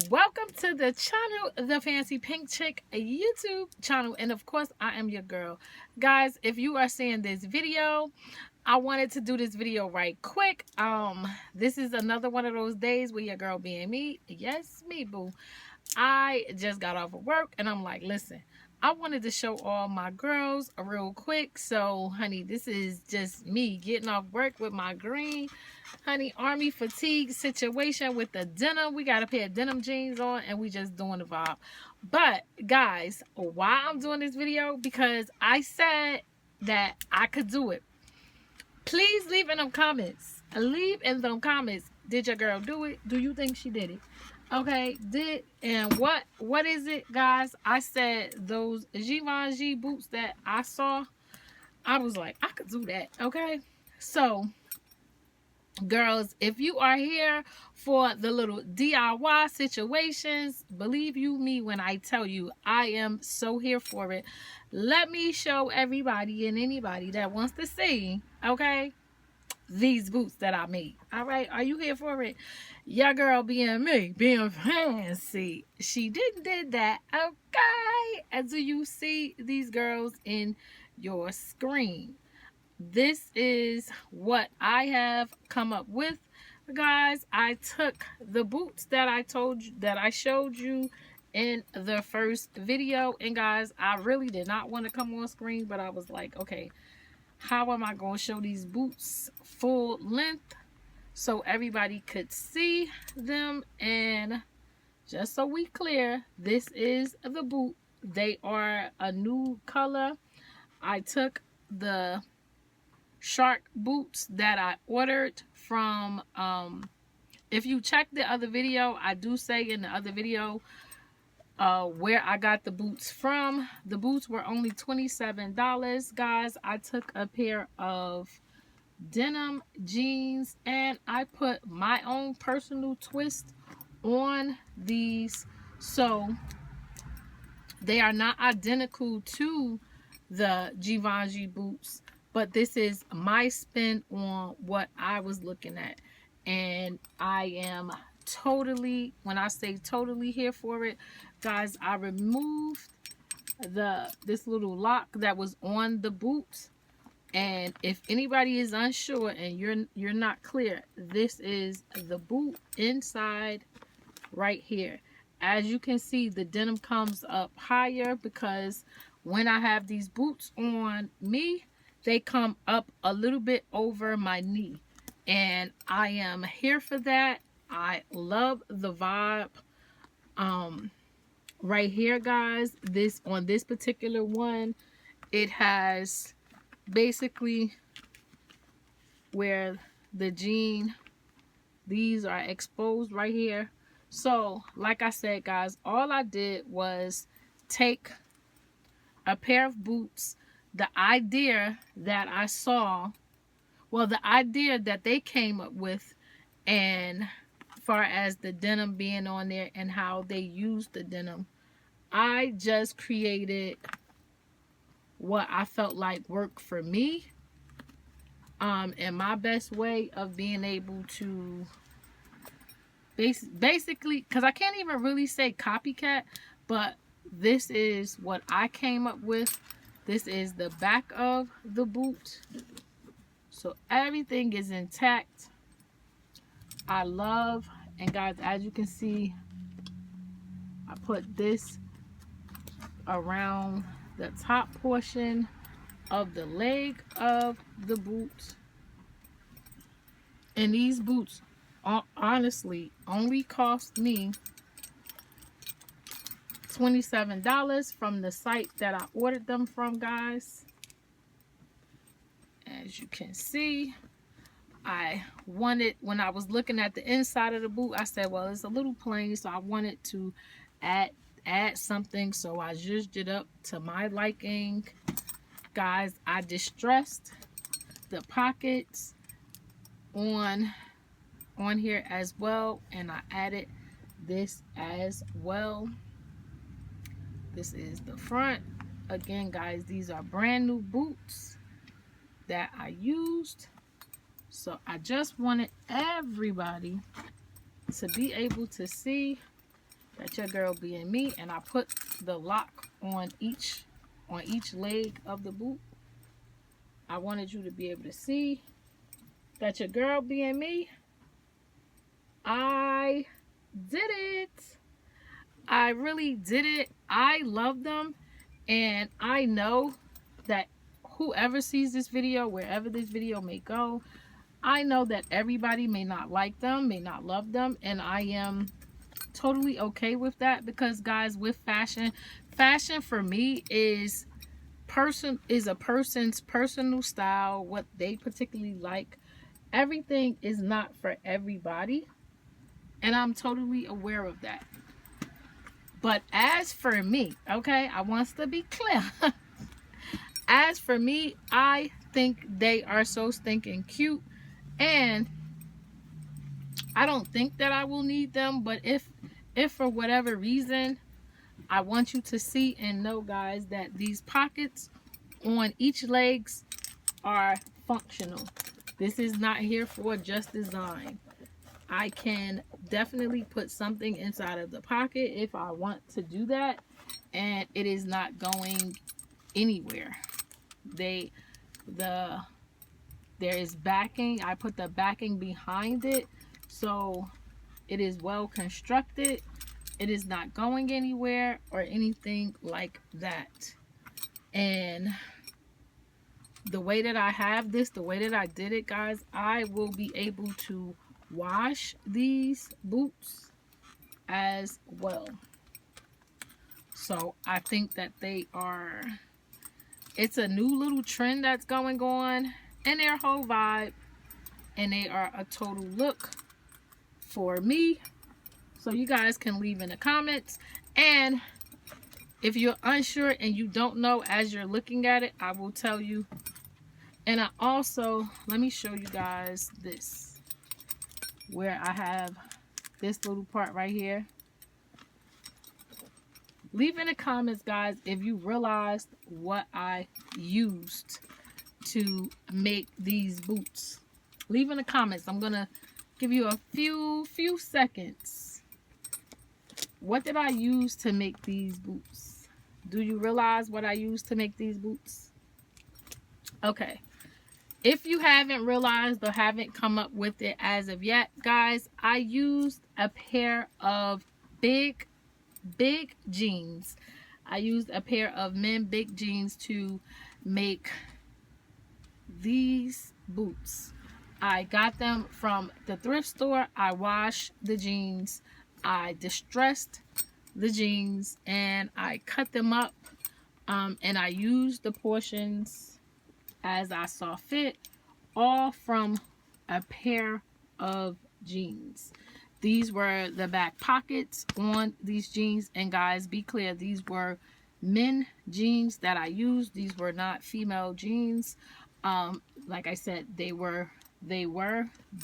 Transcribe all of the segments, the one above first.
Welcome to the channel, the Fancy Pink Chick YouTube channel, and of course I am your girl. Guys, if you are seeing this video, I wanted to do this video right quick. This is another one of those days where your girl being me. Yes, me, boo. I just got off of work and I'm like, listen, I wanted to show all my girls real quick. So, honey, this is just me getting off work with my green, honey, army fatigue situation with the denim. We got a pair of denim jeans on and we just doing the vibe. But, guys, why I'm doing this video? Because I said that I could do it. Please leave in them comments. Leave in them comments. Did your girl do it? Do you think she did it? Okay, and what is it, guys? I said those Givenchy boots that I saw, I was like, I could do that. Okay, so girls, if you are here for the little DIY situations, believe you me when I tell you, I am so here for it. Let me show everybody and anybody that wants to see, okay, these boots that I made. All right, are you here for it? Your girl being me, being fancy, she did that. Okay, and do you see these girls in your screen? This is what I have come up with, guys. I took the boots that I showed you in the first video, and guys, I really did not want to come on screen, but I was like, okay, how am I going to show these boots full length so everybody could see them? And just so we clear, this is the boot. They are a new color. I took the shark boots that I ordered from if you check the other video, I do say in the other video where I got the boots from. The boots were only $27, guys. I took a pair of denim jeans and I put my own personal twist on these, so they are not identical to the Givenchy boots, but this is my spin on what I was looking at, and I am totally, when I say totally here for it, guys. I removed this little lock that was on the boot, and if anybody is unsure and you're not clear, this is the boot inside right here. As you can see, the denim comes up higher because when I have these boots on me, they come up a little bit over my knee, and I am here for that. I love the vibe right here, guys. This, on this particular one, it has basically where the jean, these are exposed right here. So like I said, guys, all I did was take a pair of boots, the idea that I saw, well, the idea that they came up with, and far as the denim being on there and how they use the denim, I just created what I felt like worked for me, and my best way of being able to basically, because I can't even really say copycat, but this is what I came up with. This is the back of the boot, so everything is intact. I love, and guys, as you can see, I put this around the top portion of the leg of the boot, and these boots honestly only cost me $27 from the site that I ordered them from, guys. As you can see, I wanted, when I was looking at the inside of the boot, I said, well, it's a little plain, so I wanted to add something, so I zhuzhed it up to my liking. Guys, I distressed the pockets on here as well, and I added this as well. This is the front. Again, guys, these are brand new boots that I used, so I just wanted everybody to be able to see That's your girl being me. And I put the lock on each leg of the boot. I wanted you to be able to see that your girl being me. I did it. I really did it. I love them. And I know that whoever sees this video, wherever this video may go, I know that everybody may not like them, may not love them. And I am totally okay with that, because guys, with fashion for me is a person's personal style, what they particularly like. Everything is not for everybody, and I'm totally aware of that. But as for me, okay, I want to be clear. As for me, I think they are so stinking cute, and I don't think that I will need them. But if for whatever reason, I want you to see and know, guys, that these pockets on each legs are functional. This is not here for just design. I can definitely put something inside of the pocket if I want to do that, and it is not going anywhere. There is backing. I put the backing behind it, so it is well constructed. It is not going anywhere or anything like that. And the way that I have this, the way that I did it, guys, I will be able to wash these boots as well. So I think that it's a new little trend that's going on in their whole vibe, and they are a total look for me. So you guys can leave in the comments, and if you're unsure and you don't know as you're looking at it, I will tell you. And I also, let me show you guys this, where I have this little part right here. Leave in the comments, guys, if you realized what I used to make these boots. Leave in the comments. I'm gonna give you a few seconds. What did I use to make these boots? Do you realize what I used to make these boots? Okay. If you haven't realized or haven't come up with it as of yet, guys, I used a pair of big jeans. I used a pair of men big jeans to make these boots. I got them from the thrift store. I washed the jeans. I distressed the jeans, and I cut them up, and I used the portions as I saw fit, all from a pair of jeans. These were the back pockets on these jeans, and guys, be clear, these were men jeans that I used. These were not female jeans. Like I said, they were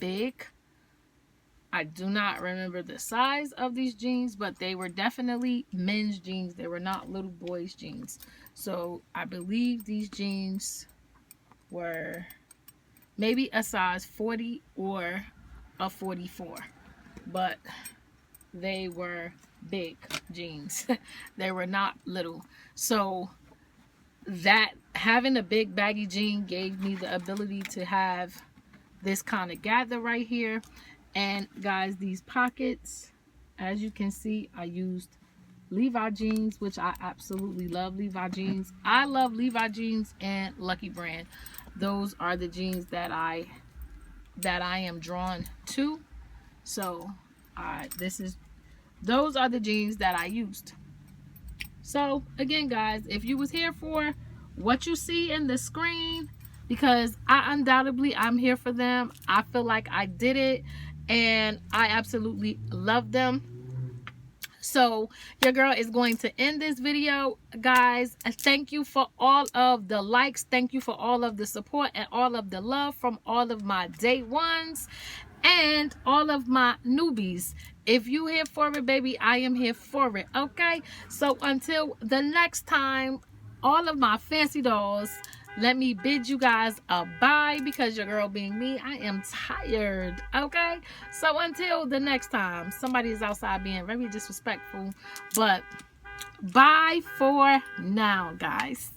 big. I do not remember the size of these jeans, but they were definitely men's jeans. They were not little boys jeans. So I believe these jeans were maybe a size 40 or a 44, but they were big jeans. They were not little. So that having a big baggy jean gave me the ability to have this kind of gather right here. And guys, these pockets, as you can see, I used Levi jeans, which I absolutely love. Levi jeans. I love Levi jeans and Lucky Brand. Those are the jeans that I am drawn to. So those are the jeans that I used. So again, guys, if you was here for what you see in the screen, because I'm here for them. I feel like I did it, and I absolutely love them. So your girl is going to end this video, guys. Thank you for all of the likes. Thank you for all of the support and all of the love from all of my day ones and all of my newbies. If you here for it, baby, I am here for it. Okay, so until the next time, all of my fancy dolls, let me bid you guys a bye, because your girl being me, I am tired. Okay, so until the next time, somebody is outside being very disrespectful, but bye for now, guys.